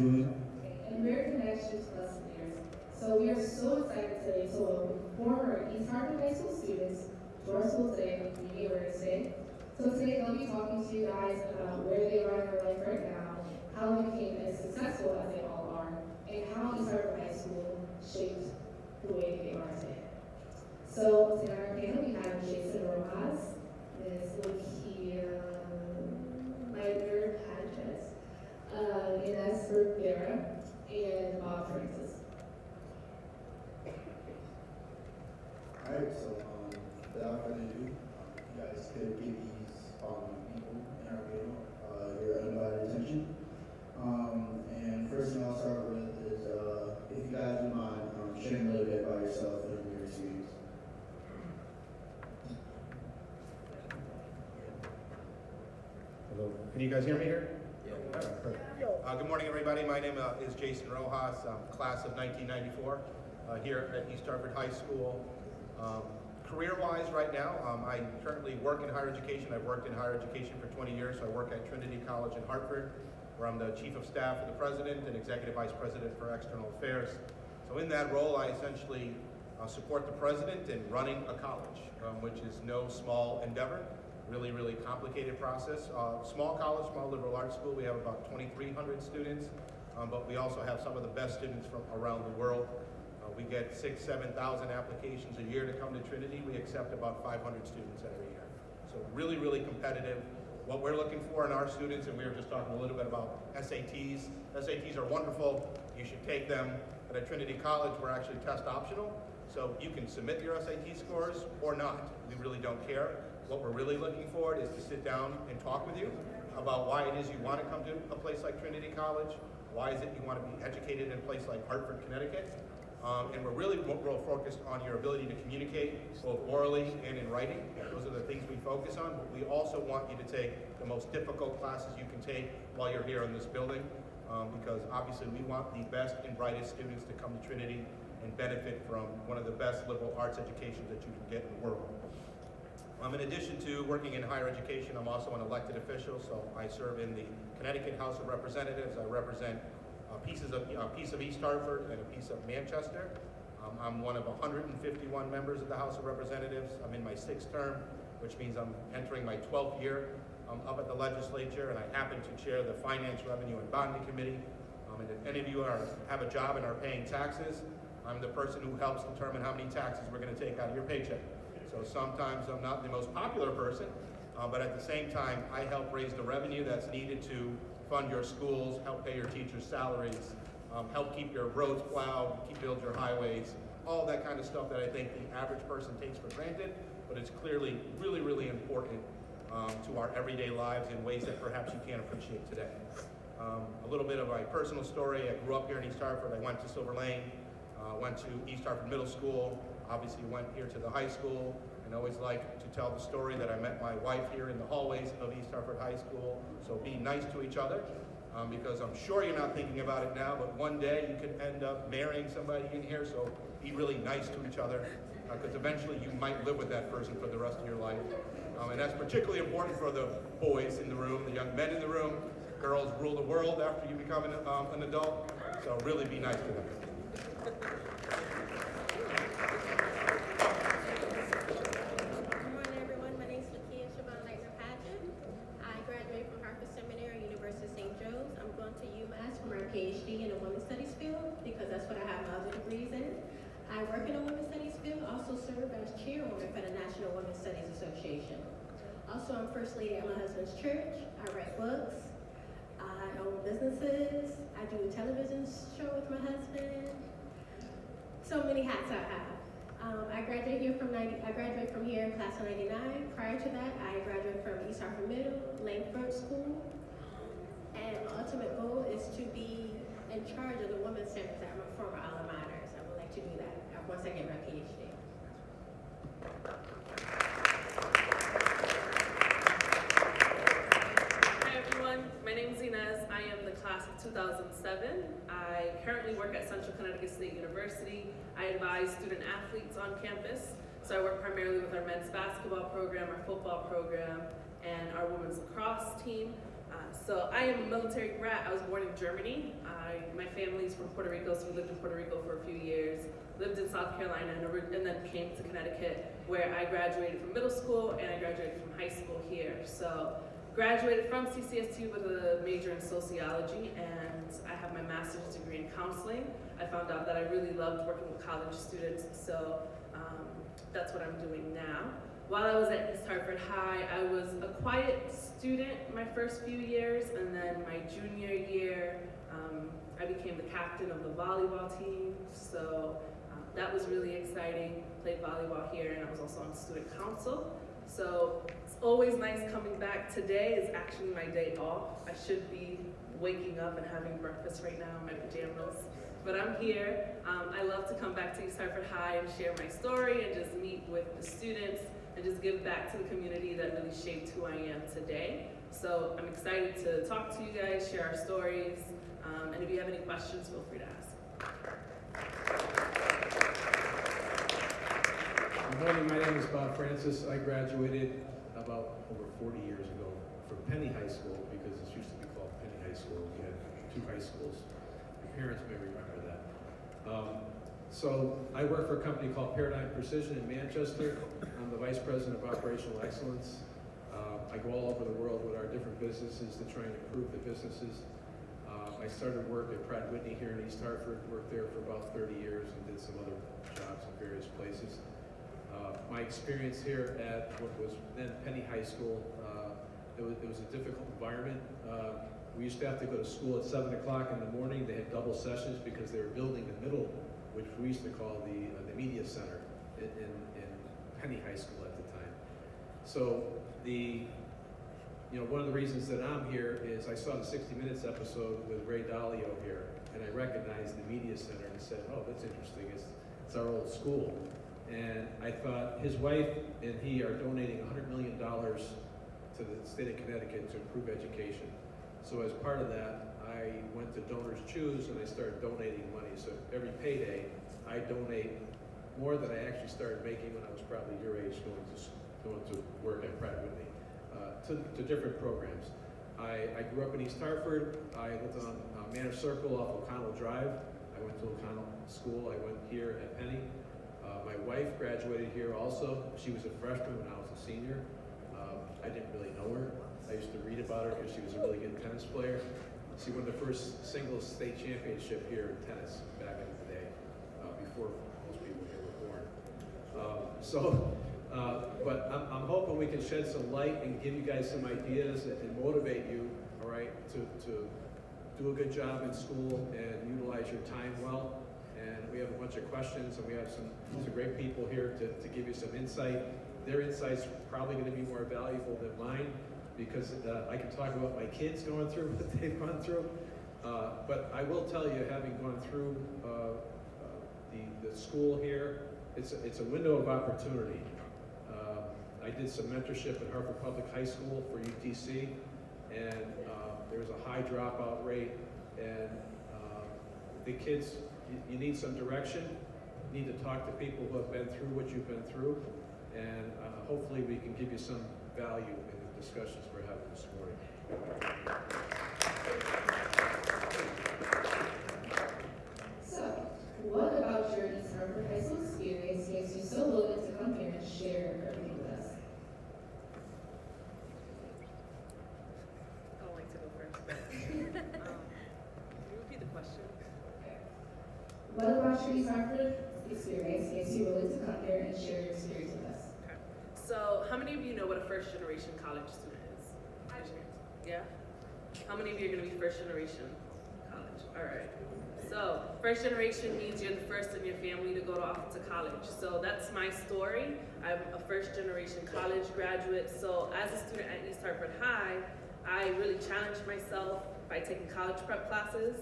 Julian. American Extras Plus leaders. So we are so excited today to welcome former East Hartford High School students to our school today and the community we're going to say. So today they'll be talking to you guys about where they are in their life right now, how they became as successful as they all are, and how East Hartford High School shaped the way they are today. So today on our panel we have Jason Rojas, Ms. Lakia Patches, Ines Rivera, and Bob Francis. Alright, so without further ado, you guys could give these following people in our panel your undivided attention. And first thing I'll start with is if you guys don't mind sharing a little bit about yourself and your experience. Hello. Can you guys hear me here? Yeah. Perfect. Good morning, everybody. My name is Jason Rojas. I'm class of 1994 here at East Hartford High School. Career-wise, right now, I currently work in higher education. I've worked in higher education for 20 years. So I work at Trinity College in Hartford, where I'm the Chief of Staff for the President and Executive Vice President for External Affairs. So in that role, I essentially support the President in running a college, which is no small endeavor. Really, really complicated process. Small college, small liberal arts school. We have about 2,300 students, but we also have some of the best students from around the world. We get 6,000 to 7,000 applications a year to come to Trinity. We accept about 500 students every year. So really, really competitive. What we're looking for in our students, and we were just talking a little bit about SATs. SATs are wonderful. You should take them. But at Trinity College, we're actually test optional. So you can submit your SAT scores or not. We really don't care. What we're really looking for is to sit down and talk with you about why it is you want to come to a place like Trinity College. Why is it you want to be educated in a place like Hartford, Connecticut? And we're really real focused on your ability to communicate both orally and in writing. Those are the things we focus on, but we also want you to take the most difficult classes you can take while you're here in this building, because obviously we want the best and brightest students to come to Trinity and benefit from one of the best liberal arts educations that you can get in the world. In addition to working in higher education, I'm also an elected official, so I serve in the Connecticut House of Representatives. I represent a piece of East Hartford and a piece of Manchester. I'm one of 151 members of the House of Representatives. I'm in my 6th term, which means I'm entering my 12th year up at the legislature, and I happen to chair the Finance, Revenue, and Bonding Committee. And if any of you have a job and are paying taxes, I'm the person who helps determine how many taxes we're going to take out of your paycheck. So sometimes I'm not the most popular person, but at the same time, I help raise the revenue that's needed to fund your schools, help pay your teachers' salaries, help keep your roads plowed, build your highways, all that kind of stuff that I think the average person takes for granted, but it's clearly really, really important to our everyday lives in ways that perhaps you can't appreciate today. A little bit of my personal story. I grew up here in East Hartford. I went to Silver Lane, went to East Hartford Middle School, obviously went here to the high school, and always like to tell the story that I met my wife here in the hallways of East Hartford High School. So be nice to each other, because I'm sure you're not thinking about it now, but one day you could end up marrying somebody in here, so be really nice to each other, because eventually you might live with that person for the rest of your life. And that's particularly important for the boys in the room, the young men in the room. Girls rule the world after you become an adult, so really be nice to them. PhD in the women's studies field because that's what I have my other degrees in. I work in the women's studies field, also serve as chairwoman for the National Women's Studies Association. Also, I'm first lady at my husband's church. I write books. I own businesses. I do a television show with my husband. So many hats I have. I graduated from here in class of 99. Prior to that, I graduated from East Hartford Middle, Langford School. And my ultimate goal is to be in charge of the women's centers at my former alma mater. I would like to do that once I get my PhD. Hi everyone, my name is Inez. I am the class of 2007. I currently work at Central Connecticut State University. I advise student athletes on campus. So I work primarily with our men's basketball program, our football program, and our women's lacrosse team. So I am a military brat. I was born in Germany. My family's from Puerto Rico, so we lived in Puerto Rico for a few years. Lived in South Carolina and then came to Connecticut, where I graduated from middle school and I graduated from high school here. So graduated from CCST with a major in sociology, and I have my master's degree in counseling. I found out that I really loved working with college students, so that's what I'm doing now. While I was at East Hartford High, I was a quiet student my first few years, and then my junior year, I became the captain of the volleyball team, so that was really exciting. Played volleyball here, and I was also on student council. So it's always nice coming back. Today is actually my day off. I should be waking up and having breakfast right now in my pajamas, but I'm here. I love to come back to East Hartford High and share my story and just meet with the students and just give back to the community that really shaped who I am today. So I'm excited to talk to you guys, share our stories, and if you have any questions, feel free to ask. Good morning, my name is Bob Francis. I graduated about over 40 years ago from Penny High School, because it used to be called Penny High School. We had two high schools. Your parents may remember that. So I work for a company called Paradigm Precision in Manchester. I'm the Vice President of Operational Excellence. I go all over the world with our different businesses to try and improve the businesses. I started work at Pratt Whitney here in East Hartford, worked there for about 30 years and did some other jobs in various places. My experience here at what was then Penny High School, it was a difficult environment. We used to have to go to school at 7 o'clock in the morning. They had double sessions because they were building the middle, which we used to call the media center in Penny High School at the time. So one of the reasons that I'm here is I saw the 60 Minutes episode with Ray Dalio here, and I recognized the media center and said, oh, that's interesting. It's our old school. And I thought his wife and he are donating $100 million to the state of Connecticut to improve education. So as part of that, I went to Donors Choose and I started donating money. So every payday, I donate more than I actually started making when I was probably your age, going to work at Pratt Whitney, to different programs. I grew up in East Hartford. I lived on Manor Circle off O'Connell Drive. I went to O'Connell School. I went here at Penny. My wife graduated here also. She was a freshman when I was a senior. I didn't really know her. I used to read about her because she was a really good tennis player. She won the first singles state championship here in tennis back in the day, before most people here were born. But I'm hoping we can shed some light and give you guys some ideas and motivate you, all right, to do a good job in school and utilize your time well. And we have a bunch of questions, and we have some great people here to give you some insight. Their insight's probably going to be more valuable than mine, because I can talk about my kids going through what they've gone through. But I will tell you, having gone through the school here, it's a window of opportunity. I did some mentorship at Hartford Public High School for UTC, and there was a high dropout rate, and the kids, you need some direction. You need to talk to people who have been through what you've been through, and hopefully we can give you some value in the discussions we're having this morning. So, what about your East Hartford High School experience makes you so willing to come here and share everything with us? I don't like to go first. Can you repeat the question? What about your East Hartford experience makes you willing to come here and share your experience with us? Okay. So, how many of you know what a first generation college student is? Yeah? How many of you are going to be first generation college? All right. So, first generation means you're the first in your family to go off to college. So that's my story. I'm a first generation college graduate. So as a student at East Hartford High, I really challenged myself by taking college prep classes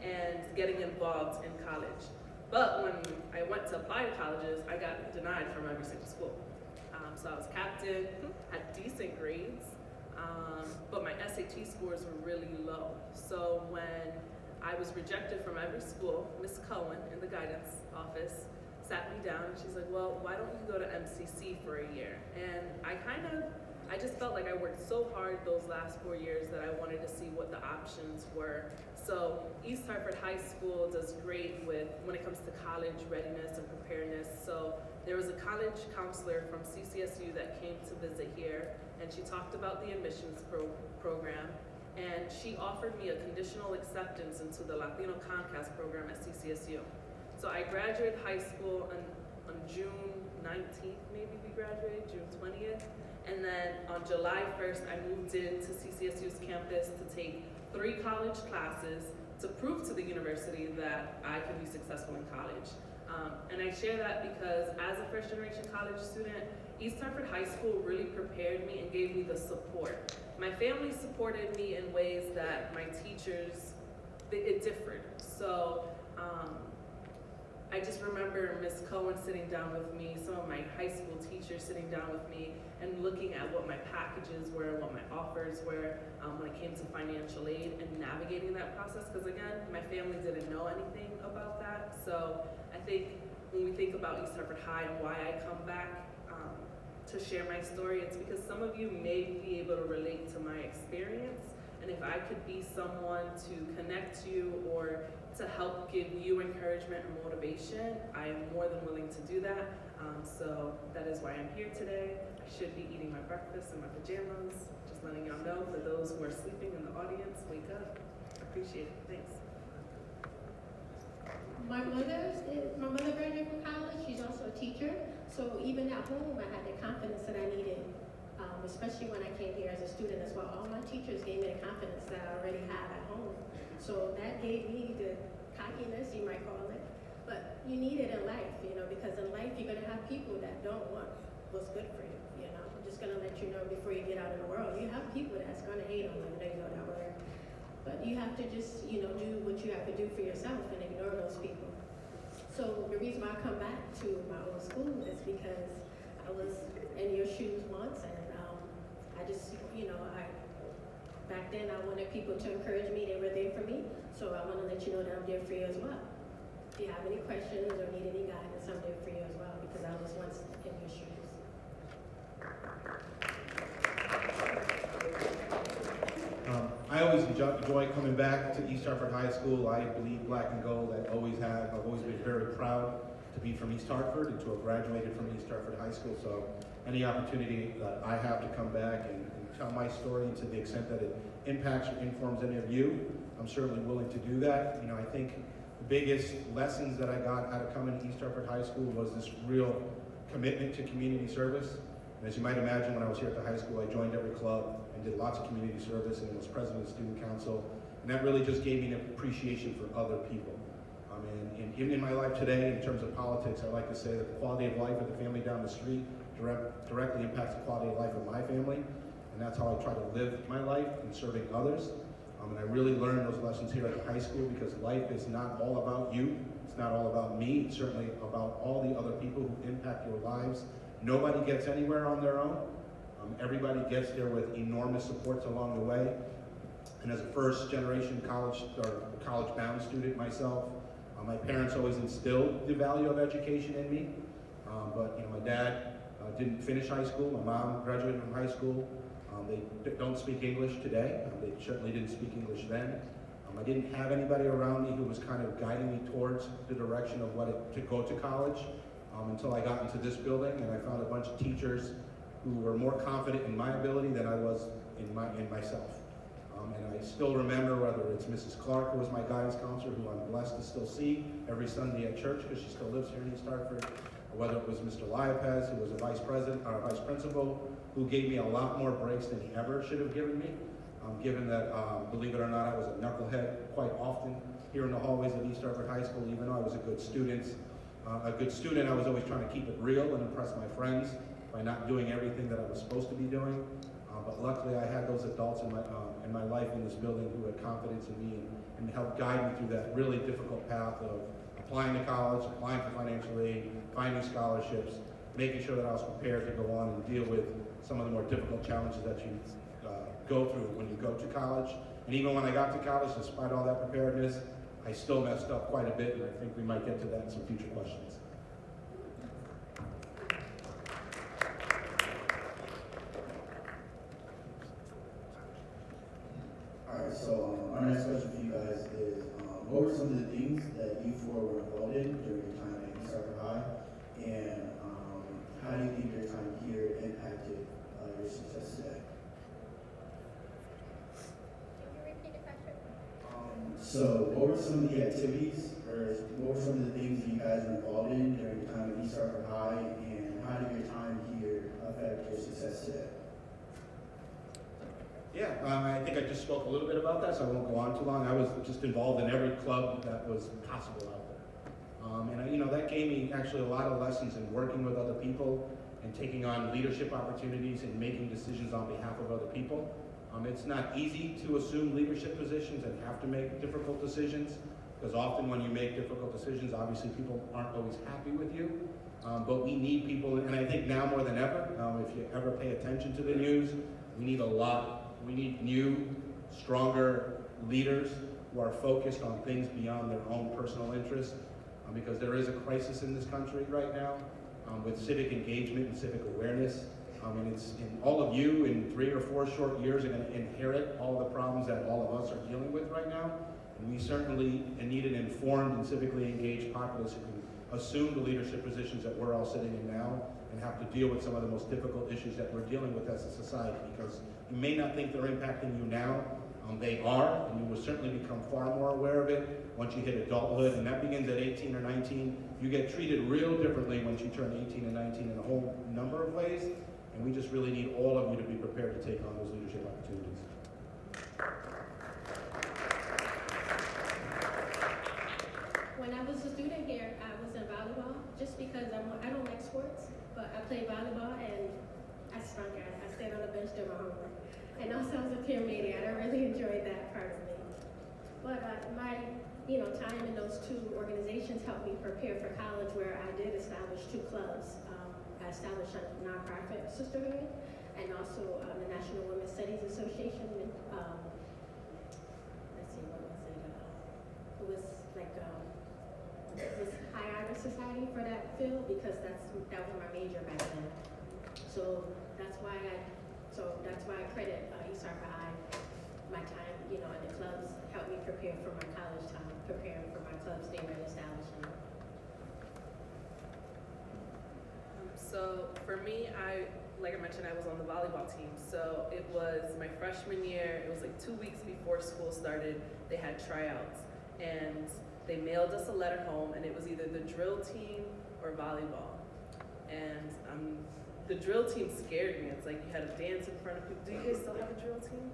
and getting involved in college. But when I went to apply to colleges, I got denied from every single school. So I was captain, had decent grades, but my SAT scores were really low. So when I was rejected from every school, Miss Cohen in the guidance office sat me down and she's like, well, why don't you go to MCC for a year? And I I just felt like I worked so hard those last 4 years that I wanted to see what the options were. So East Hartford High School does great when it comes to college readiness and preparedness. So there was a college counselor from CCSU that came to visit here, and she talked about the admissions program, and she offered me a conditional acceptance into the Latino Comcast program at CCSU. So I graduated high school on June 19th, maybe we graduated, June 20th. And then on July 1st, I moved into CCSU's campus to take 3 college classes to prove to the university that I could be successful in college. And I share that because as a first generation college student, East Hartford High School really prepared me and gave me the support. My family supported me in ways that my teachers, it differed. So I just remember Ms. Cohen sitting down with me, some of my high school teachers sitting down with me and looking at what my packages were, what my offers were when it came to financial aid and navigating that process. Because again, my family didn't know anything about that. So I think when we think about East Hartford High and why I come back to share my story, it's because some of you may be able to relate to my experience. And if I could be someone to connect you or to help give you encouragement or motivation, I am more than willing to do that. So that is why I'm here today. I should be eating my breakfast in my pajamas. Just letting y'all know, for those who are sleeping in the audience, wake up. Appreciate it. Thanks. My mother graduated from college. She's also a teacher. So even at home, I had the confidence that I needed, especially when I came here as a student as well. All my teachers gave me the confidence that I already had at home. So that gave me the cockiness, you might call it. But you need it in life, because in life you're gonna have people that don't want what's good for you, I'm just gonna let you know before you get out in the world. You have people that's gonna hate on you, you know that word. But you have to just, do what you have to do for yourself and ignore those people. So the reason why I come back to my old school is because I was in your shoes once, and I just, back then I wanted people to encourage me. They were there for me. So I want to let you know that I'm there for you as well. If you have any questions or need any guidance, I'm there for you as well, because I was once in your shoes. I always enjoy coming back to East Hartford High School. I believe black and gold. I always have. I've always been very proud to be from East Hartford and to have graduated from East Hartford High School. So any opportunity that I have to come back and tell my story to the extent that it impacts or informs any of you, I'm certainly willing to do that. I think the biggest lessons that I got out of coming to East Hartford High School was this real commitment to community service. And as you might imagine, when I was here at the high school, I joined every club and did lots of community service and was president of the student council. And that really just gave me an appreciation for other people. And even in my life today, in terms of politics, I like to say that the quality of life of the family down the street directly impacts the quality of life of my family. And that's how I try to live my life in serving others. And I really learned those lessons here at the high school, because life is not all about you. It's not all about me. It's certainly about all the other people who impact your lives. Nobody gets anywhere on their own. Everybody gets there with enormous supports along the way. And as a first generation college-bound student myself, my parents always instilled the value of education in me. But my dad didn't finish high school. My mom graduated from high school. They don't speak English today. They certainly didn't speak English then. I didn't have anybody around me who was kind of guiding me towards the direction of to go to college until I got into this building, and I found a bunch of teachers who were more confident in my ability than I was in myself. And I still remember, whether it's Mrs. Clark, who was my guidance counselor, who I'm blessed to still see every Sunday at church because she still lives here in East Hartford, or whether it was Mr. Laly, who was a vice principal, who gave me a lot more breaks than he ever should have given me. Given that, believe it or not, I was a knucklehead quite often here in the hallways of East Hartford High School. Even though I was a good student, I was always trying to keep it real and impress my friends by not doing everything that I was supposed to be doing. But luckily, I had those adults in my life in this building who had confidence in me and helped guide me through that really difficult path of applying to college, applying for financial aid, finding scholarships, making sure that I was prepared to go on and deal with some of the more difficult challenges that you go through when you go to college. And even when I got to college, despite all that preparedness, I still messed up quite a bit, and I think we might get to that in some future questions. So what were some of the activities, or what were some of the things that you guys were involved in during your time at East Hartford High, and how did your time here affect your success today? Yeah, I think I just spoke a little bit about that, so I won't go on too long. I was just involved in every club that was possible out there. That gave me actually a lot of lessons in working with other people and taking on leadership opportunities and making decisions on behalf of other people. It's not easy to assume leadership positions and have to make difficult decisions, because often when you make difficult decisions, obviously people aren't always happy with you. But we need people, and I think now more than ever, if you ever pay attention to the news, we need new, stronger leaders who are focused on things beyond their own personal interests, because there is a crisis in this country right now with civic engagement and civic awareness. And all of you in 3 or 4 short years are going to inherit all the problems that all of us are dealing with right now. And we certainly need an informed and civically engaged populace who can assume the leadership positions that we're all sitting in now and have to deal with some of the most difficult issues that we're dealing with as a society, because you may not think they're impacting you now. They are, and you will certainly become far more aware of it once you hit adulthood, and that begins at 18 or 19. You get treated real differently once you turn 18 and 19 in a whole number of ways, and we just really need all of you to be prepared to take on those leadership opportunities. When I was a student here, I was in volleyball just because I don't like sports, but I played volleyball and I stunk at it. I stayed on the bench doing my homework. And also as a peer meeting, I really enjoyed that part of me. But my time in those 2 organizations helped me prepare for college, where I did establish 2 clubs. I established a nonprofit sisterhood and also the National Women's Studies Association. Let's see, what was it? It was like this high honor society for that field, because that was my major back then. So that's why I credit East Hartford High. My time, in the clubs helped me prepare for my college time, preparing for my clubs they were establishing. So for me, like I mentioned, I was on the volleyball team. So it was my freshman year. It was like 2 weeks before school started. They had tryouts, and they mailed us a letter home, and it was either the drill team or volleyball. And the drill team scared me. It's like you had to dance in front of people. Do you guys still have a drill team?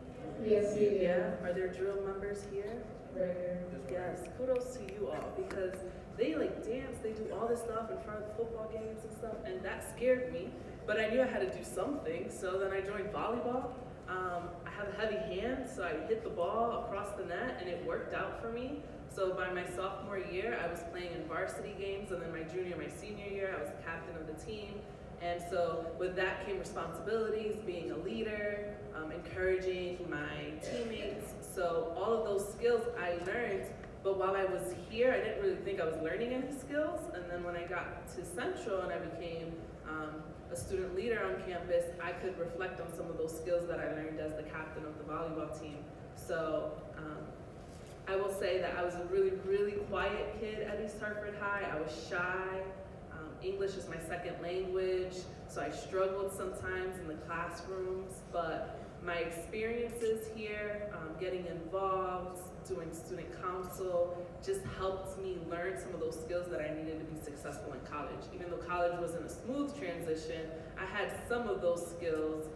Yes, we do. Yeah. Are there drill members here? Right here. Yes. Kudos to you all, because they dance. They do all this stuff in front of the football games and stuff, and that scared me. But I knew I had to do something, so then I joined volleyball. I have a heavy hand, so I hit the ball across the net, and it worked out for me. So by my sophomore year, I was playing in varsity games, and then my junior, my senior year, I was the captain of the team. And so with that came responsibilities, being a leader, encouraging my teammates. So all of those skills I learned, but while I was here, I didn't really think I was learning any skills. And then when I got to Central and I became a student leader on campus, I could reflect on some of those skills that I learned as the captain of the volleyball team. So I will say that I was a really, really quiet kid at East Hartford High. I was shy. English is my second language, so I struggled sometimes in the classrooms, but my experiences here, getting involved, doing student council, just helped me learn some of those skills that I needed to be successful in college. Even though college wasn't a smooth transition, I had some of those skills.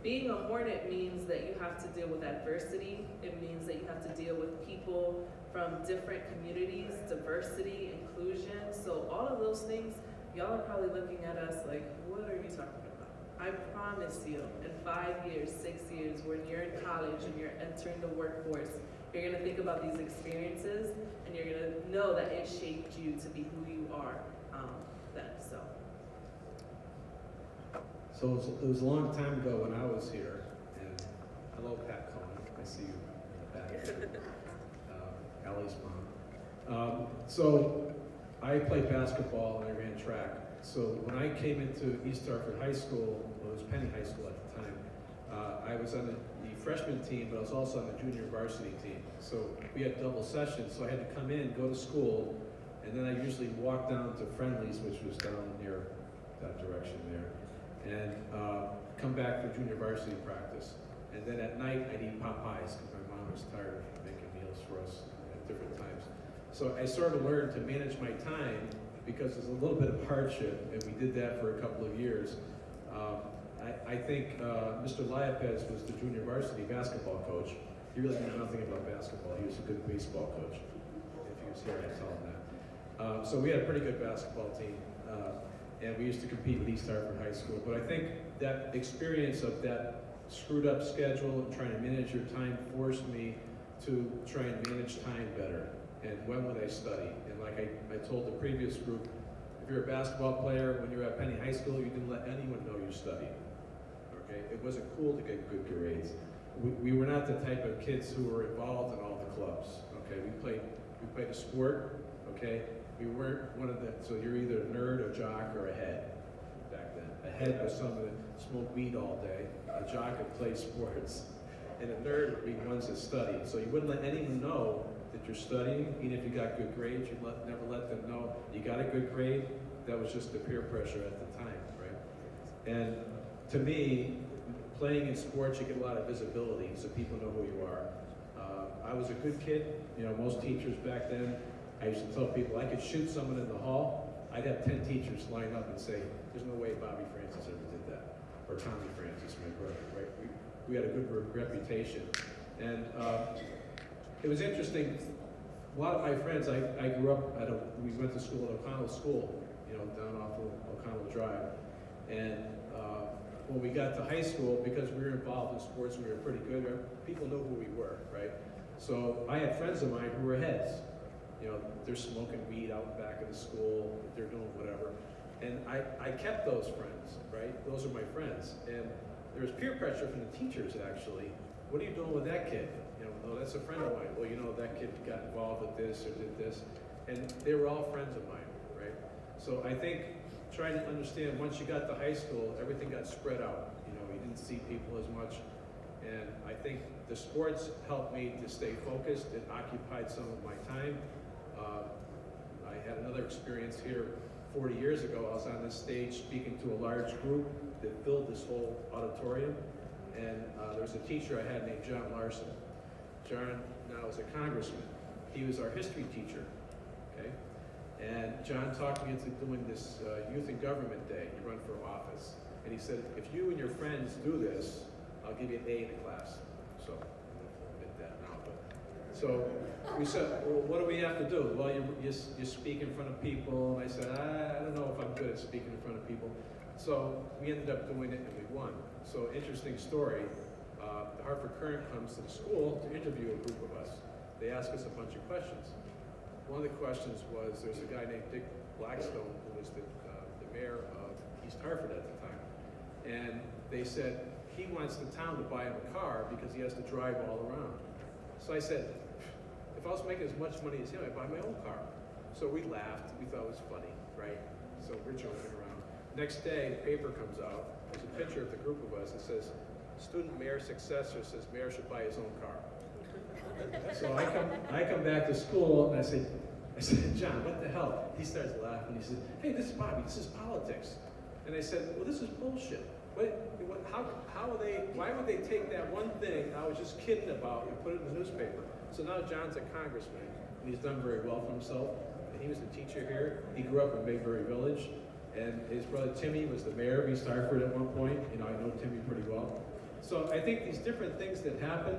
Being a Hornet means that you have to deal with adversity. It means that you have to deal with people from different communities, diversity, inclusion. So all of those things, y'all are probably looking at us like, what are you talking about? I promise you, in 5 years, 6 years, when you're in college and you're entering the workforce, you're gonna think about these experiences and you're gonna know that it shaped you to be who you are then, so. So it was a long time ago when I was here, and hello Pat Cohen, I see you in the back. Ellie's mom. So I played basketball and I ran track. So when I came into East Hartford High School, well, it was Penny High School at the time, I was on the freshman team, but I was also on the junior varsity team. So we had double sessions, so I had to come in, go to school, and then I usually walk down to Friendly's, which was down near that direction there, and come back for junior varsity practice. And then at night, I'd eat Popeyes because my mom was tired of making meals meals for us at different times. So I sort of learned to manage my time because there's a little bit of hardship, and we did that for a couple of years. I think Mr. Liapez was the junior varsity basketball coach. He really knew nothing about basketball. He was a good baseball coach. If he was here, I'd tell him that. So we had a pretty good basketball team, and we used to compete with East Hartford High School. But I think that experience of that screwed up schedule and trying to manage your time forced me to try and manage time better. And when would I study? And like I told the previous group, if you're a basketball player, when you were at Penny High School, you didn't let anyone know you studied. Okay? It wasn't cool to get good grades. We were not the type of kids who were involved in all the clubs. Okay? We played a sport. Okay? We weren't one of the, so you're either a nerd, a jock, or a head back then. A head was someone that smoked weed all day. A jock that played sports. And a nerd would be ones that studied. So you wouldn't let anyone know that you're studying, even if you got good grades. You never let them know you got a good grade. That was just the peer pressure at the time, right? And to me, playing in sports, you get a lot of visibility, so people know who you are. I was a good kid. You know, most teachers back then, I used to tell people I could shoot someone in the hall. I'd have 10 teachers line up and say, "There's no way Bobby Francis ever did that," or Tommy Francis, my brother, right? We had a good reputation, and it was interesting. A lot of my friends, I grew up we went to school at O'Connell School, you know, down off of O'Connell Drive. And when we got to high school, because we were involved in sports, we were pretty good, people knew who we were, right? So I had friends of mine who were heads. You know, they're smoking weed out back of the school, they're doing whatever. And I kept those friends, right? Those are my friends. And there was peer pressure from the teachers, actually. What are you doing with that kid? You know, no, that's a friend of mine. Well, you know, that kid got involved with this or did this. And they were all friends of mine, right? So I think trying to understand, once you got to high school, everything got spread out. You know, you didn't see people as much. And I think the sports helped me to stay focused. It occupied some of my time. I had another experience here 40 years ago. I was on this stage speaking to a large group that filled this whole auditorium. And there was a teacher I had named John Larson. John now is a congressman. He was our history teacher, okay? And John talked me into doing this Youth in Government Day. You run for office. And he said, if you and your friends do this, I'll give you an A in the class. So, I admit that now. But, so we said, well, what do we have to do? Well, you speak in front of people. And I said, I don't know if I'm good at speaking in front of people. So we ended up doing it and we won. So interesting story. The Hartford Current comes to the school to interview a group of us. They ask us a bunch of questions. One of the questions was, there's a guy named Dick Blackstone who was the mayor of East Hartford at the time. And they said, he wants the town to buy him a car because he has to drive all around. So I said, if I was making as much money as him, I'd buy my own car. So we laughed. We thought it was funny, right? So we're joking around. Next day, the paper comes out. There's a picture of the group of us. It says, student mayor successor says mayor should buy his own car. So I come back to school and I said, John, what the hell? He starts laughing. He says, hey, this is Bobby. This is politics. And I said, well, this is bullshit. Why would they take that one thing I was just kidding about and put it in the newspaper? So now John's a congressman, and he's done very well for himself. And he was a teacher here. He grew up in Mayberry Village. And his brother Timmy was the mayor of East Hartford at one point. You know, I know Timmy pretty well. So I think these different things that happen,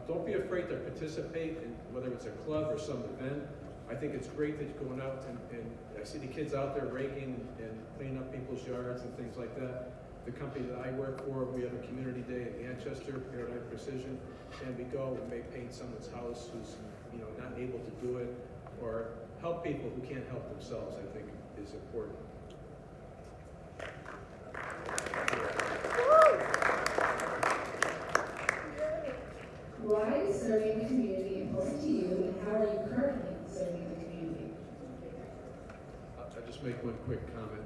don't be afraid to participate in whether it's a club or some event. I think it's great that you're going out and I see the kids out there raking and cleaning up people's yards and things like that. The company that I work for, we have a community day in Manchester, Paradigm Precision, and we go and may paint someone's house who's, you know, not able to do it, or help people who can't help themselves, I think is important. Why is serving the community important to you, and how are you currently serving the community? I'll just make one quick comment.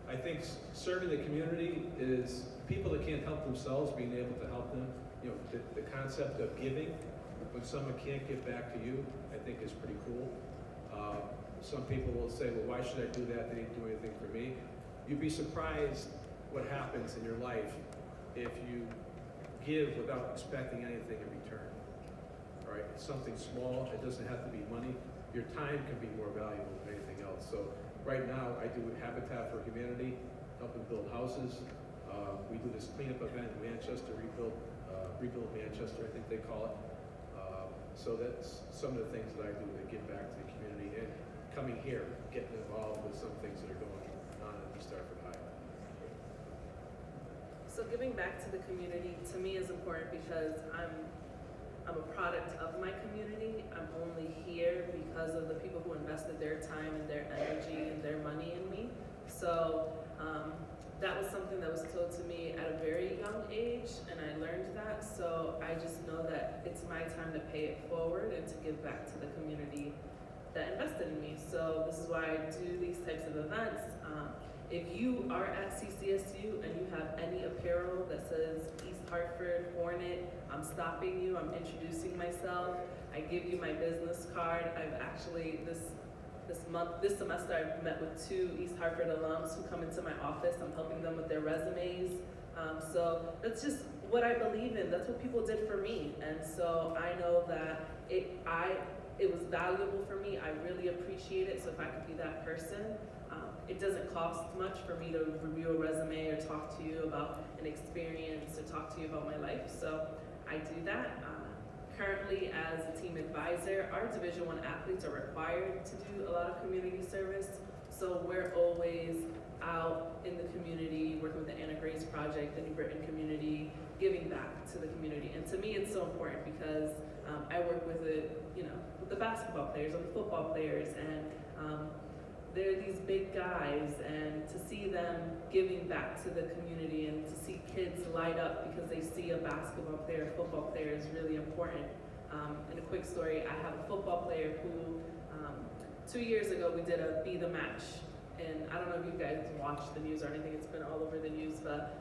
I think serving the community is people that can't help themselves, being able to help them. You know, the concept of giving, when someone can't give back to you, I think is pretty cool. Some people will say, well, why should I do that? They didn't do anything for me. You'd be surprised what happens in your life if you give without expecting anything in return. All right, it's something small, it doesn't have to be money. Your time can be more valuable than anything else. So right now, I do Habitat for Humanity, helping build houses. We do this cleanup event in Manchester, Rebuild Manchester, I think they call it. So that's some of the things that I do to give back to the community, and coming here, getting involved with some things that are going on at East Hartford High. So giving back to the community to me is important because I'm a product of my community. I'm only here because of the people who invested their time and their energy and their money in me. So that was something that was told to me at a very young age, and I learned that. So I just know that it's my time to pay it forward and to give back to the community that invested in me. So this is why I do these types of events. If you are at CCSU and you have any apparel that says East Hartford Hornet, I'm stopping you, I'm introducing myself, I give you my business card. I've actually, this semester, I've met with 2 East Hartford alums who come into my office. I'm helping them with their resumes. So that's just what I believe in. That's what people did for me. And so I know that it was valuable for me. I really appreciate it. So if I could be that person, it doesn't cost much for me to review a resume or talk to you about an experience or talk to you about my life. So I do that. Currently, as a team advisor, our Division I athletes are required to do a lot of community service. So we're always out in the community, working with the Anna Grace Project, the New Britain community, giving back to the community. And to me, it's so important because I work with with the basketball players and the football players, and they're these big guys, and to see them giving back to the community and to see kids light up because they see a basketball player, a football player is really important. And a quick story, I have a football player who 2 years ago we did a Be the Match. And I don't know if you guys watched the news or anything, it's been all over the news, but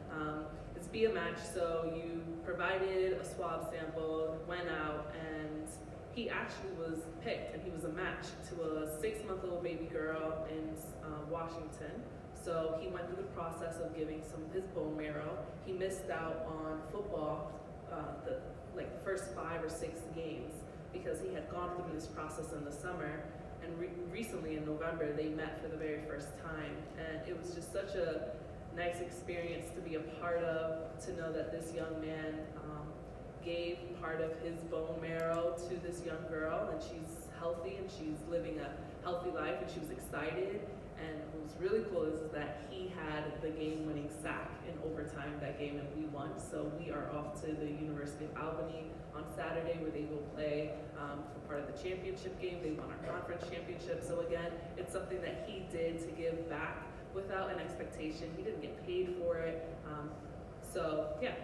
it's Be a Match. So you provided a swab sample, went out, and he actually was picked, and he was a match to a 6-month-old baby girl in Washington. So he went through the process of giving some of his bone marrow. He missed out on football, the first 5 or 6 games, because he had gone through this process in the summer. And recently in November, they met for the very first time. And it was just such a nice experience to be a part of, to know that this young man gave part of his bone marrow to this young girl, and she's healthy and she's living a healthy life, and she was excited. And what was really cool is that he had the game-winning sack in overtime that game, and we won. So we are off to the University of Albany on Saturday, where they will play for part of the championship game. They won our conference championship. So again, it's something that he did to give back without an expectation. He didn't get paid for it. So yeah.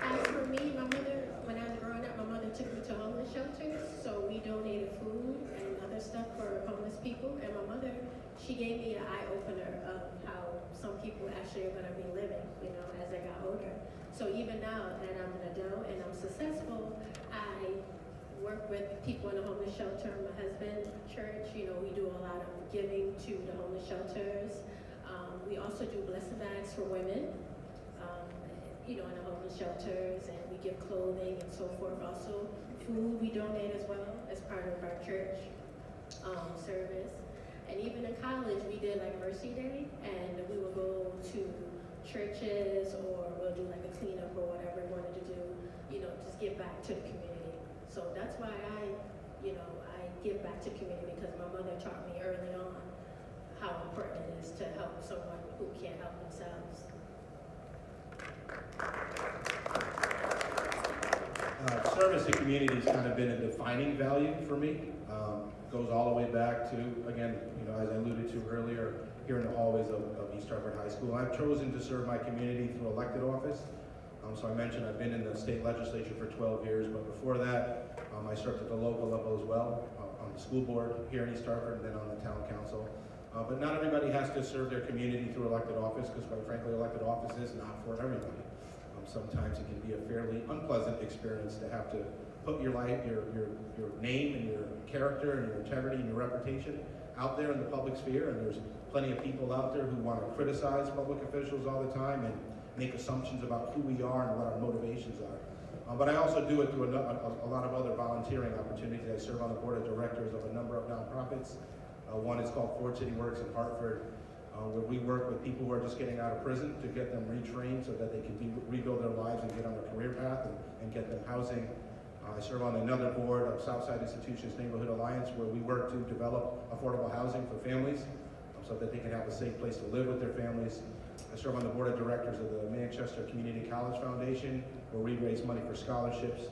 As for me, my mother, when I was growing up, my mother took me to homeless shelters. So we donated food and other stuff for homeless people. And my mother, she gave me an eye-opener of how some people actually are going to be living, as I got older. So even now that I'm an adult and I'm successful, I work with people in the homeless shelter. My husband, church, we do a lot of giving to the homeless shelters. We also do blessing bags for women, in the homeless shelters, and we give clothing and so forth. Also, food we donate as well as part of our church service. And even in college, we did like Mercy Day, and we would go to churches, or we'll do like a cleanup or whatever we wanted to do, just give back to the community. So that's why I give back to the community, because my mother taught me early on how important it is to help someone who can't help themselves. Service to community has kind of been a defining value for me. Goes all the way back to, again, as I alluded to earlier, here in the hallways of East Hartford High School. I've chosen to serve my community through elected office. So I mentioned I've been in the state legislature for 12 years, but before that, I served at the local level as well, on the school board here in East Hartford, and then on the town council. But not everybody has to serve their community through elected office, because quite frankly, elected office is not for everybody. Sometimes it can be a fairly unpleasant experience to have to put your life, your name and your character and your integrity and your reputation out there in the public sphere, and there's plenty of people out there who want to criticize public officials all the time and make assumptions about who we are and what our motivations are. But I also do it through a lot of other volunteering opportunities. I serve on the board of directors of a number of nonprofits. One is called Ford City Works in Hartford, where we work with people who are just getting out of prison to get them retrained so that they can rebuild their lives and get on a career path and get them housing. I serve on another board of Southside Institutions Neighborhood Alliance, where we work to develop affordable housing for families so that they can have a safe place to live with their families. I serve on the board of directors of the Manchester Community College Foundation, where we raise money for scholarships.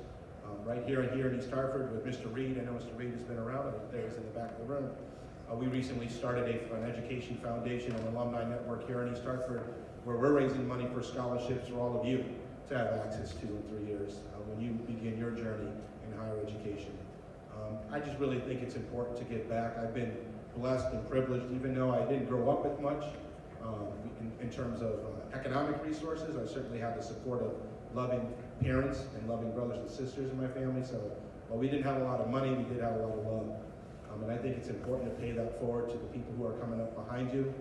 Right here in East Hartford with Mr. Reed. I know Mr. Reed has been around, there he's in the back of the room. We recently started an education foundation, an alumni network here in East Hartford, where we're raising money for scholarships for all of you to have access to in 3 years when you begin your journey in higher education. I just really think it's important to give back. I've been blessed and privileged, even though I didn't grow up with much in terms of economic resources. I certainly had the support of loving parents and loving brothers and sisters in my family. So while we didn't have a lot of money, we did have a lot of love. And I think it's important to pay that forward to the people who are coming up behind you,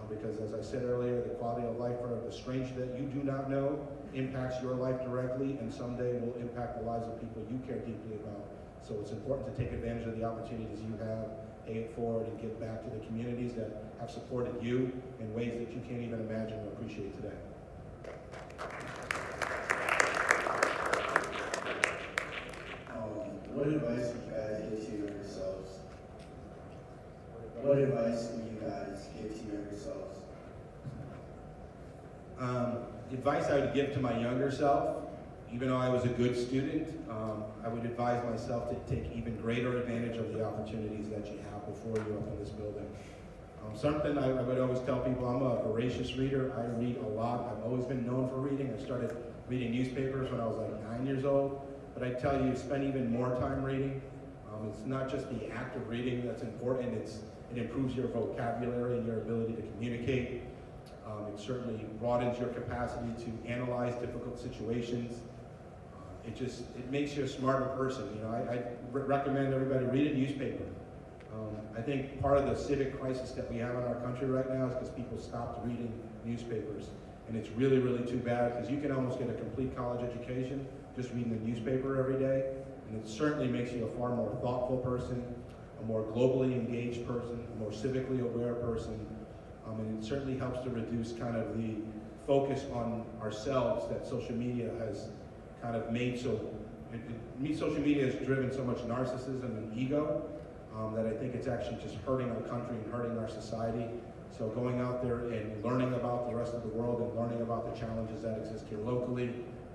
because as I said earlier, the quality of life for the stranger that you do not know impacts your life directly, and someday will impact the lives of people you care deeply about. So it's important to take advantage of the opportunities you have, pay it forward, and give back to the communities that have supported you in ways that you can't even imagine or appreciate today. What advice would you guys give to your younger selves? What advice would you guys give to your younger selves? Advice I would give to my younger self, even though I was a good student, I would advise myself to take even greater advantage of the opportunities that you have before you up in this building. Something I would always tell people, I'm a voracious reader. I read a lot. I've always been known for reading. I started reading newspapers when I was like 9 years old. But I tell you, spend even more time reading. It's not just the act of reading that's important. It improves your vocabulary and your ability to communicate. It certainly broadens your capacity to analyze difficult situations. It makes you a smarter person. You know, I recommend everybody read a newspaper. I think part of the civic crisis that we have in our country right now is because people stopped reading newspapers. And it's really, really too bad, because you can almost get a complete college education just reading the newspaper every day. And it certainly makes you a far more thoughtful person, a more globally engaged person, a more civically aware person. And it certainly helps to reduce kind of the focus on ourselves that social media has kind of made so, social media has driven so much narcissism and ego that I think it's actually just hurting our country and hurting our society. So going out there and learning about the rest of the world and learning about the challenges that exist here locally,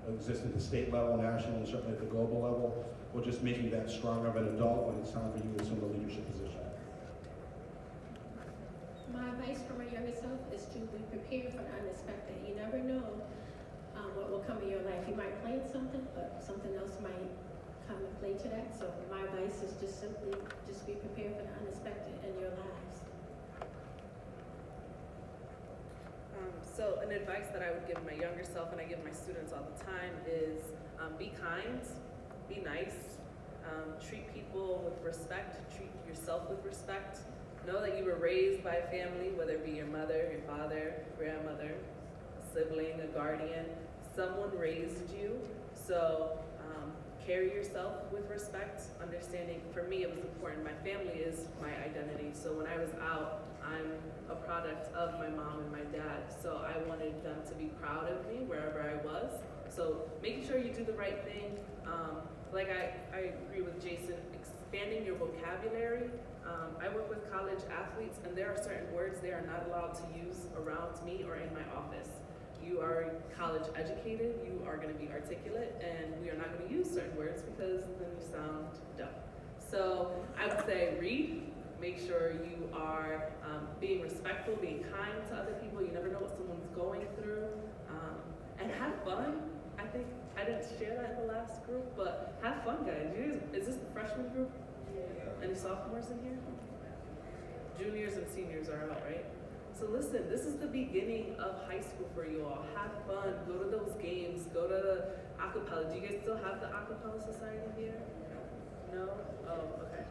exist at the state level, national, and certainly at the global level, will just make you that stronger of an adult when it's time for you to assume a leadership position. My advice for my younger self is to be prepared for the unexpected. You never know what will come in your life. You might plan something, but something else might come and play to that. So my advice is just simply just be prepared for the unexpected in your lives. So an advice that I would give my younger self and I give my students all the time is be kind, be nice, treat people with respect, treat yourself with respect. Know that you were raised by a family, whether it be your mother, your father, grandmother, a sibling, a guardian. Someone raised you, so carry yourself with respect, understanding. For me, it was important. My family is my identity, so when I was out, I'm a product of my mom and my dad, so I wanted them to be proud of me wherever I was. So making sure you do the right thing. Like I agree with Jason, expanding your vocabulary. I work with college athletes, and there are certain words they are not allowed to use around me or in my office. You are college educated, you are going to be articulate, and we are not going to use certain words because then you sound dumb. So I would say read, make sure you are being respectful, being kind to other people. You never know what someone's going through. And have fun. I think I didn't share that in the last group, but have fun, guys. Is this the freshman group? Any sophomores in here? Juniors and seniors are out, right? So listen, this is the beginning of high school for you all. Have fun, go to those games, go to the acapella. Do you guys still have the acapella society here? No? Oh, okay.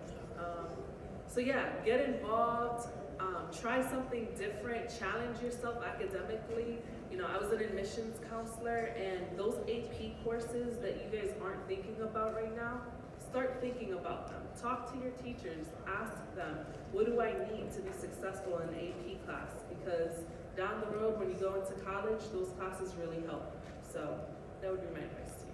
So yeah, get involved, try something different, challenge yourself academically. You know, I was an admissions counselor, and those AP courses that you guys aren't thinking about right now, start thinking about them. Talk to your teachers, ask them, what do I need to be successful in an AP class? Because down the road, when you go into college, those classes really help. So that would be my advice to you.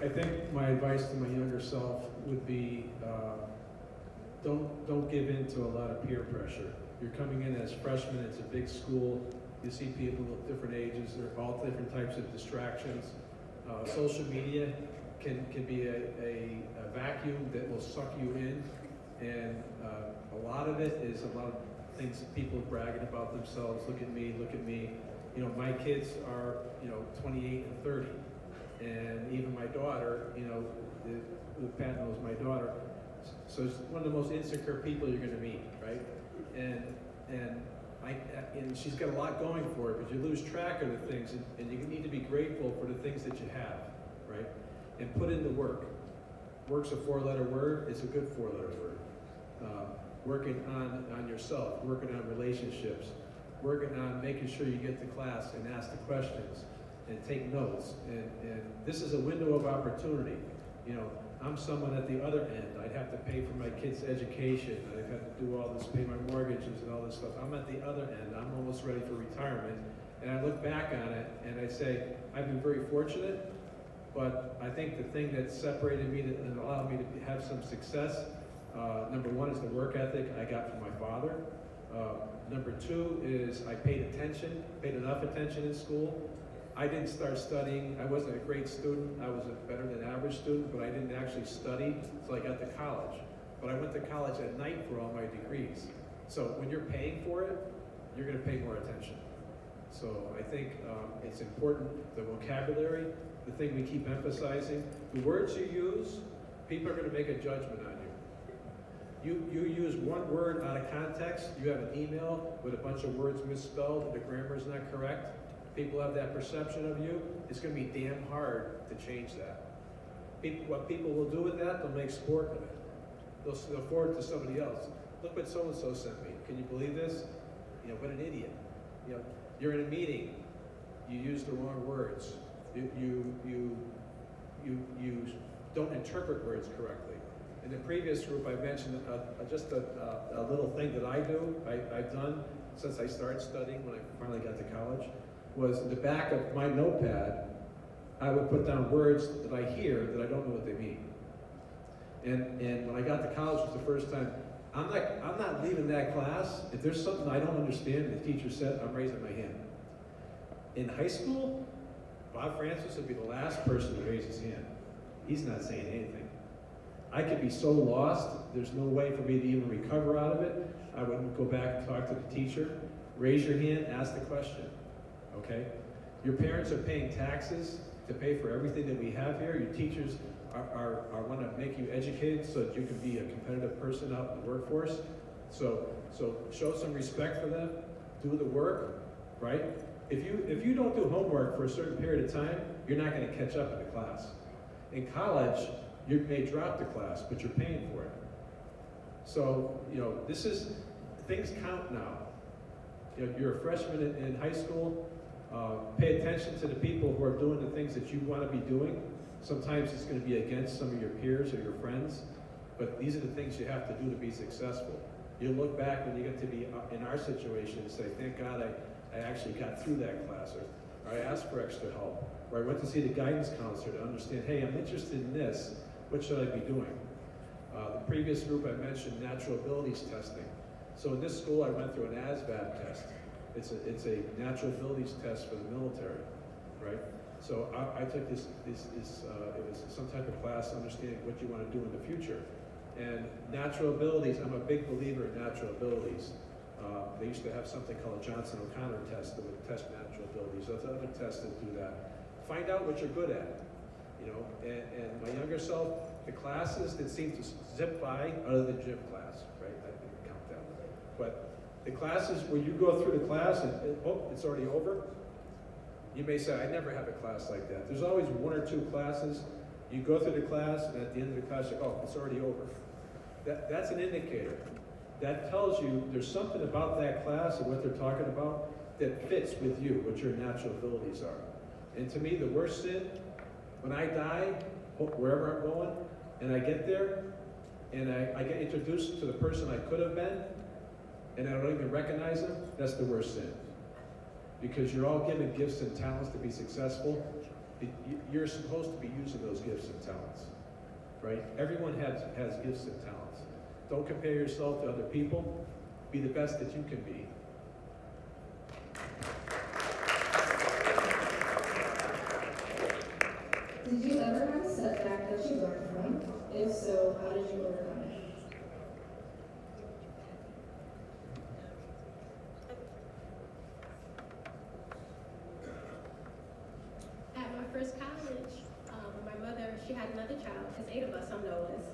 I think my advice to my younger self would be, don't give in to a lot of peer pressure. You're coming in as freshmen, it's a big school, you see people of different ages, they're all different types of distractions. Social media can be a vacuum that will suck you in, and a lot of it is a lot of things that people bragging about themselves, look at me, look at me. You know, my kids are, 28 and 30. And even my daughter, Pat knows my daughter, so it's one of the most insecure people you're going to meet, right? And she's got a lot going for her, but you lose track of the things, and you need to be grateful for the things that you have, right? And put in the work. Work's a 4-letter word. It's a good 4-letter word. Working on yourself, working on relationships, working on making sure you get to class and ask the questions and take notes. And this is a window of opportunity. I'm someone at the other end. I'd have to pay for my kids' education. I've had to do all this, pay my mortgages and all this stuff. I'm at the other end. I'm almost ready for retirement. And I look back on it and I say, I've been very fortunate, but I think the thing that separated me and allowed me to have some success, number one is the work ethic I got from my father. Number two is I paid enough attention in school. I didn't start studying. I wasn't a great student. I was a better than average student, but I didn't actually study until I got to college. But I went to college at night for all my degrees. So when you're paying for it, you're going to pay more attention. So I think it's important, the vocabulary, the thing we keep emphasizing, the words you use, people are going to make a judgment on you. You use one word out of context, you have an email with a bunch of words misspelled, the grammar is not correct. People have that perception of you. It's going to be damn hard to change that. What people will do with that, they'll make sport of it. They'll forward it to somebody else. Look what so-and-so sent me. Can you believe this? What an idiot. You're in a meeting. You use the wrong words. You don't interpret words correctly. In the previous group, I mentioned just a little thing that I do, I've done since I started studying when I finally got to college, was in the back of my notepad, I would put down words that I hear that I don't know what they mean. And when I got to college, it was the first time, I'm not leaving that class. If there's something I don't understand, the teacher said, I'm raising my hand. In high school, Bob Francis would be the last person to raise his hand. He's not saying anything. I could be so lost, there's no way for me to even recover out of it. I would go back and talk to the teacher, raise your hand, ask the question. Okay? Your parents are paying taxes to pay for everything that we have here. Your teachers are want to make you educated so that you can be a competitive person out in the workforce. So show some respect for them. Do the work, right? If you don't do homework for a certain period of time, you're not going to catch up in the class. In college, you may drop the class, but you're paying for it. So things count now. You're a freshman in high school. Pay attention to the people who are doing the things that you want to be doing. Sometimes it's going to be against some of your peers or your friends, but these are the things you have to do to be successful. You'll look back when you get to be in our situation and say, thank God I actually got through that class, or I asked for extra help, or I went to see the guidance counselor to understand, hey, I'm interested in this, what should I be doing? The previous group I mentioned natural abilities testing. So in this school I went through an ASVAB test. It's a natural abilities test for the military, right? So I took this it was some type of class understanding what you want to do in the future. And natural abilities, I'm a big believer in natural abilities. They used to have something called a Johnson-O'Connor test that would test natural abilities. There's other tests that do that. Find out what you're good at, and my younger self, the classes that seem to zip by, other than gym class, right? I didn't count that. But the classes where you go through the class and, it's already over, you may say, I never have a class like that. There's always one or two classes You go through the class, and at the end of the class, you're, oh, it's already over. That's an indicator. That tells you there's something about that class and what they're talking about that fits with you, what your natural abilities are. And to me, the worst sin, when I die, wherever I'm going, and I get there, and I get introduced to the person I could have been, and I don't even recognize them, that's the worst sin. Because you're all given gifts and talents to be successful. You're supposed to be using those gifts and talents, right? Everyone has gifts and talents. Don't compare yourself to other people. Be the best that you can be. Did you ever have a setback that you learned from? If so, how did you overcome it? At my first college, my mother, she had another child. There's 8 of us, I'm the oldest.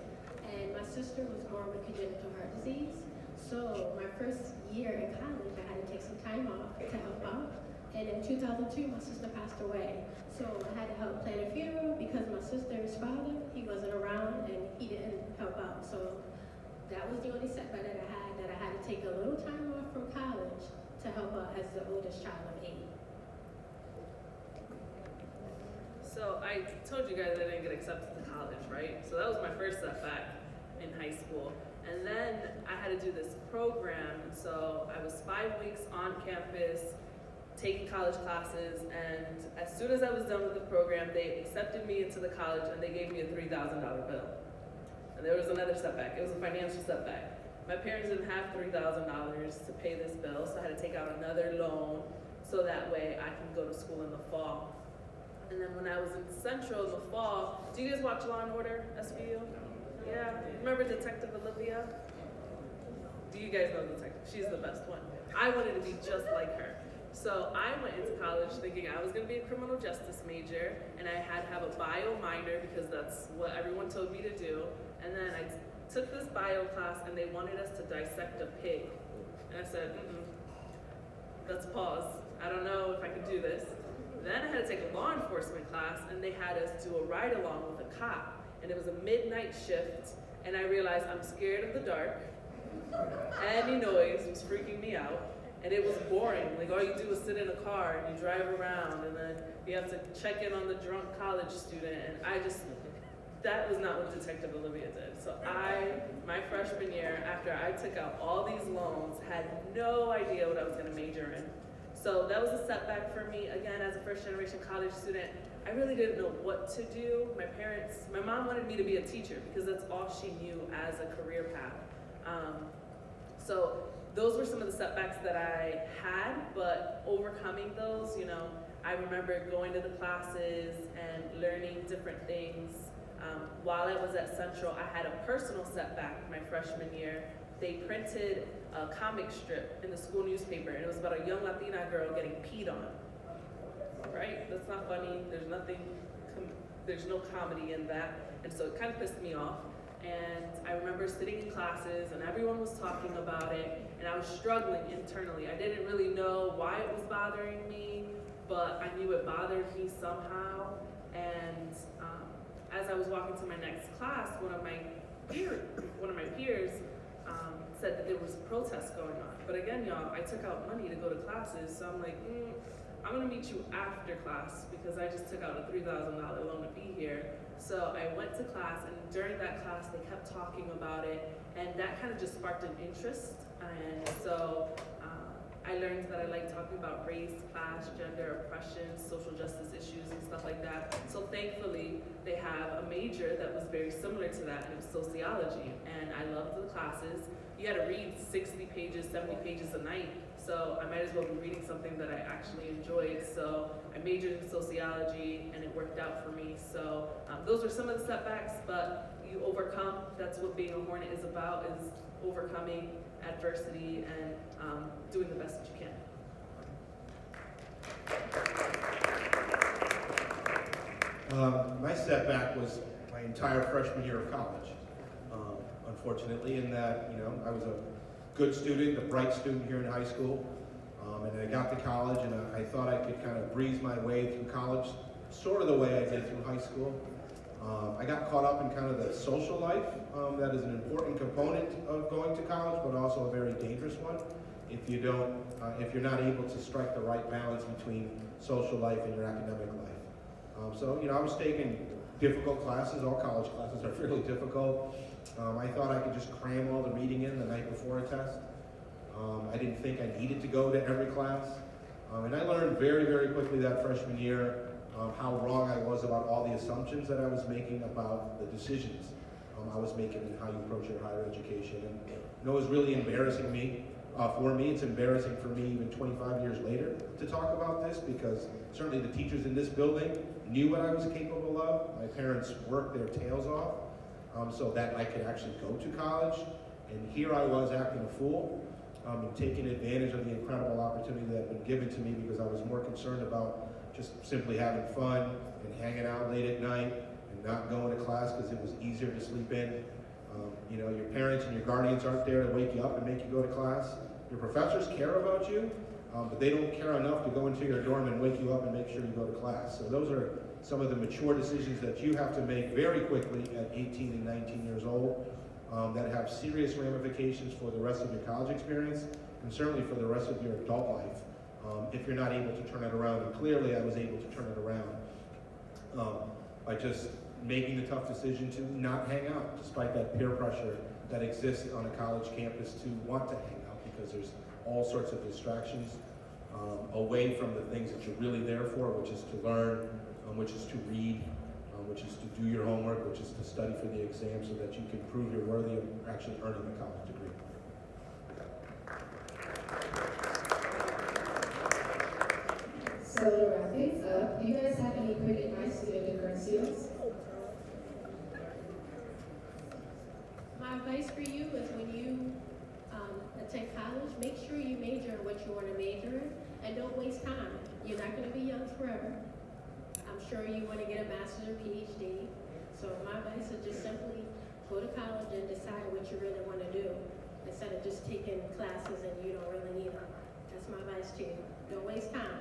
And my sister was born with congenital heart disease. So my first year in college, I had to take some time off to help out. And in 2002, my sister passed away. So I had to help plan a funeral because my sister's father, he wasn't around and he didn't help out. So that was the only setback that I had to take a little time off from college to help out as the oldest child of 8. So I told you guys I didn't get accepted to college, right? So that was my first setback in high school. And then I had to do this program. So I was 5 weeks on campus, taking college classes, and as soon as I was done with the program, they accepted me into the college and they gave me a $3,000 bill. And there was another setback. It was a financial setback. My parents didn't have $3,000 to pay this bill, so I had to take out another loan so that way I can go to school in the fall. And then when I was in Central in the fall, do you guys watch Law & Order, SVU? Yeah, remember Detective Olivia? Do you guys know Detective? She's the best one. I wanted to be just like her. So I went into college thinking I was gonna be a criminal justice major, and I had to have a bio minor because that's what everyone told me to do. And then I took this bio class and they wanted us to dissect a pig. And I said, let's pause. I don't know if I can do this. Then I had to take a law enforcement class and they had us do a ride along with a cop. And it was a midnight shift, and I realized I'm scared of the dark. Any noise was freaking me out. And it was boring. Like, all you do is sit in a car and you drive around, and then you have to check in on the drunk college student. And that was not what Detective Olivia did. So my freshman year, after I took out all these loans, had no idea what I was gonna major in. So that was a setback for me. Again, as a first generation college student, I really didn't know what to do. My mom wanted me to be a teacher because that's all she knew as a career path. So those were some of the setbacks that I had, but overcoming those, I remember going to the classes and learning different things. While I was at Central, I had a personal setback my freshman year. They printed a comic strip in the school newspaper, and it was about a young Latina girl getting peed on. Right? That's not funny. There's no comedy in that. And so it kind of pissed me off. And I remember sitting in classes and everyone was talking about it, and I was struggling internally. I didn't really know why it was bothering me, but I knew it bothered me somehow. And as I was walking to my next class, one of my peers said that there was a protest going on. But again, y'all, I took out money to go to classes, so I'm like, I'm gonna meet you after class because I just took out a $3,000 loan to be here. So I went to class, and during that class, they kept talking about it, and that kind of just sparked an interest. And so I learned that I like talking about race, class, gender, oppression, social justice issues, and stuff like that. So thankfully, they have a major that was very similar to that, and it was sociology. And I loved the classes. You had to read 60 pages, 70 pages a night. So I might as well be reading something that I actually enjoyed. So I majored in sociology, and it worked out for me. So those were some of the setbacks, but you overcome. That's what being a Hornet is about, is overcoming adversity and doing the best that you can. My setback was my entire freshman year of college, unfortunately, in that, I was a good student, a bright student here in high school, and I got to college, and I thought I could kind of breeze my way through college, sort of the way I did through high school. I got caught up in kind of the social life. That is an important component of going to college, but also a very dangerous one if you don't, if you're not able to strike the right balance between social life and your academic life. So, you know, I was taking difficult classes. All college classes are fairly difficult. I thought I could just cram all the reading in the night before a test. I didn't think I needed to go to every class. And I learned very, very quickly that freshman year how wrong I was about all the assumptions that I was making about the decisions I was making and how you approach your higher education. And you know, it was really embarrassing for me. It's embarrassing for me even 25 years later to talk about this, because certainly the teachers in this building knew what I was capable of. My parents worked their tails off so that I could actually go to college. And here I was acting a fool and taking advantage of the incredible opportunity that had been given to me, because I was more concerned about just simply having fun and hanging out late at night and not going to class because it was easier to sleep in. You know, your parents and your guardians aren't there to wake you up and make you go to class. Your professors care about you, but they don't care enough to go into your dorm and wake you up and make sure you go to class. So those are some of the mature decisions that you have to make very quickly at 18 and 19 years old that have serious ramifications for the rest of your college experience and certainly for the rest of your adult life if you're not able to turn it around. And clearly I was able to turn it around by just making the tough decision to not hang out, despite that peer pressure that exists on a college campus to want to hang out, because there's all sorts of distractions away from the things that you're really there for, which is to learn, which is to read, which is to do your homework, which is to study for the exam so that you can prove you're worthy of actually earning a college degree. So to wrap things up, do you guys have any quick advice to give to current students? My advice for you is when you attend college, make sure you major in what you want to major in, and don't waste time. You're not going to be young forever. I'm sure you want to get a master's or PhD. So my advice is just simply go to college and decide what you really want to do, instead of just taking classes and you don't really need them. That's my advice to you. Don't waste time.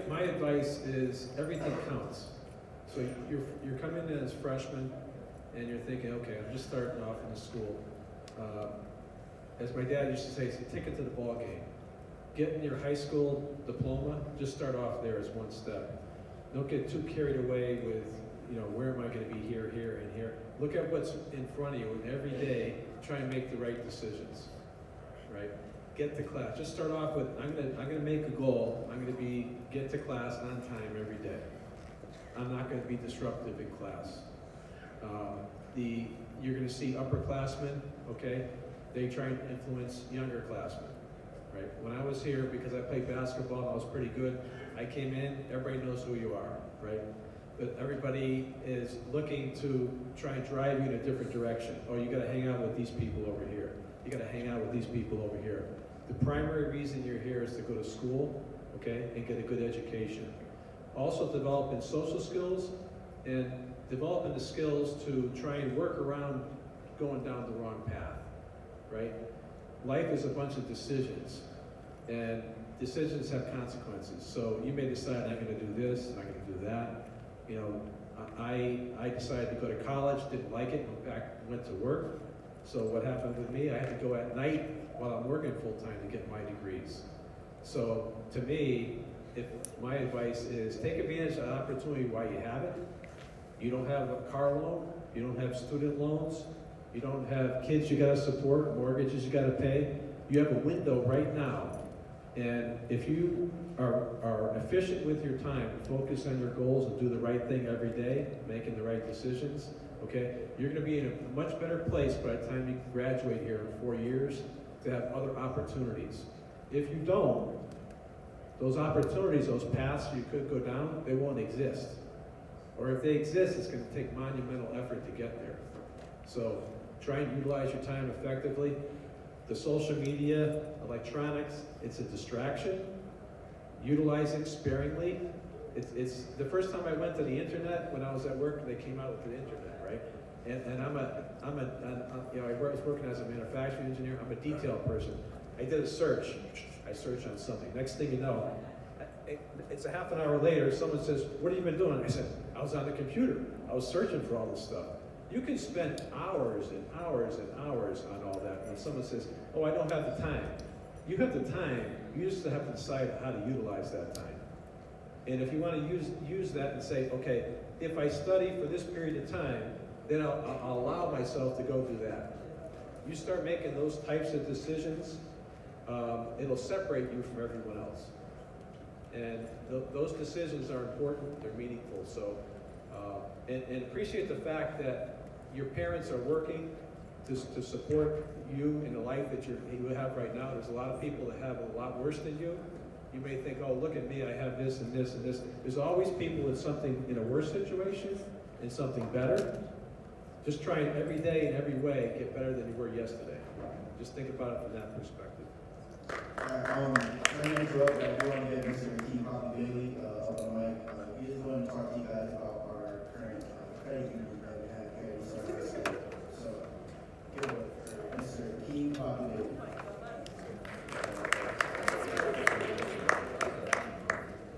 My advice is everything counts. So you're coming in as freshmen and you're thinking, okay, I'm just starting off in the school. As my dad used to say, it's a ticket to the ball game. Getting your high school diploma, just start off there as one step. Don't get too carried away with, you know, where am I going to be here, here, and here. Look at what's in front of you, and every day try and make the right decisions, right? Get to class. Just start off with, I'm gonna make a goal. I'm gonna get to class on time every day. I'm not gonna be disruptive in class. You're gonna see upperclassmen, okay? They try and influence younger classmen, right? When I was here, because I played basketball, I was pretty good. I came in, everybody knows who you are, right? But everybody is looking to try and drive you in a different direction. Oh, you gotta hang out with these people over here. You gotta hang out with these people over here. The primary reason you're here is to go to school, okay, and get a good education. Also developing social skills and developing the skills to try and work around going down the wrong path, right? Life is a bunch of decisions, and decisions have consequences. So you may decide, I'm gonna do this, I'm gonna do that. You know, I decided to go to college, didn't like it, went to work. So what happened with me, I had to go at night while I'm working full-time to get my degrees. So to me, my advice is take advantage of the opportunity while you have it. You don't have a car loan, you don't have student loans, you don't have kids you gotta support, mortgages you gotta pay. You have a window right now. And if you are efficient with your time, focus on your goals and do the right thing every day, making the right decisions, okay, you're gonna be in a much better place by the time you graduate here in 4 years to have other opportunities. If you don't, those opportunities, those paths you could go down, they won't exist. Or if they exist, it's gonna take monumental effort to get there. So try and utilize your time effectively. The social media, electronics, it's a distraction. Utilize it sparingly. It's the first time I went to the internet when I was at work, they came out with the internet, right? And I was working as a manufacturing engineer. I'm a detail person. I did a search. I searched on something. Next thing you know, it's a half an hour later, someone says, what have you been doing? I said, I was on the computer. I was searching for all this stuff. You can spend hours and hours and hours on all that. When someone says, oh, I don't have the time. You have the time. You just have to decide how to utilize that time. And if you want to use that and say, okay, if I study for this period of time, then I'll allow myself to go do that. You start making those types of decisions, it'll separate you from everyone else. And those decisions are important, they're meaningful. So, and appreciate the fact that your parents are working to support you in the life that you have right now. There's a lot of people that have it a lot worse than you. You may think, oh, look at me, I have this and this and this. There's always people in something in a worse situation, in something better. Just try and every day in every way get better than you were yesterday. Just think about it from that perspective. Let me interrupt, but I do want to get Mr. Keith Bailey up on the mic. We just want to talk to you guys about our current credit union that we have here in Sarasota. So, give it up for Mr. Keith Bailey.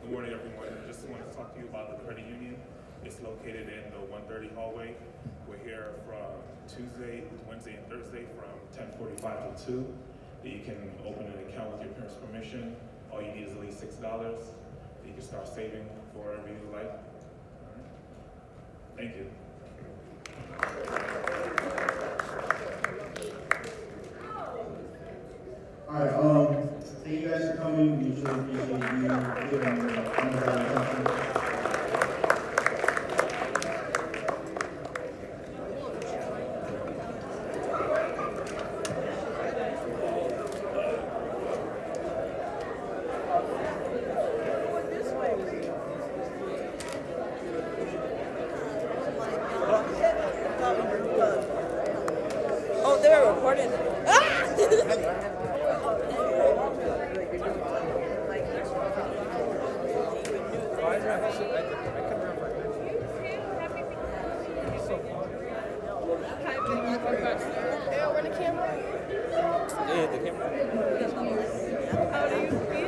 Good morning, everyone. I just want to talk to you about the credit union. It's located in the 130 hallway. We're here from Tuesday, Wednesday, and Thursday from 10:45 to 2. You can open an account with your parents' permission. All you need is at least $6. You can start saving for whatever you like. Thank you. All right, thank you guys for coming. We really appreciate you giving attention. Oh, they were recording. Yeah, the camera. How do you feel?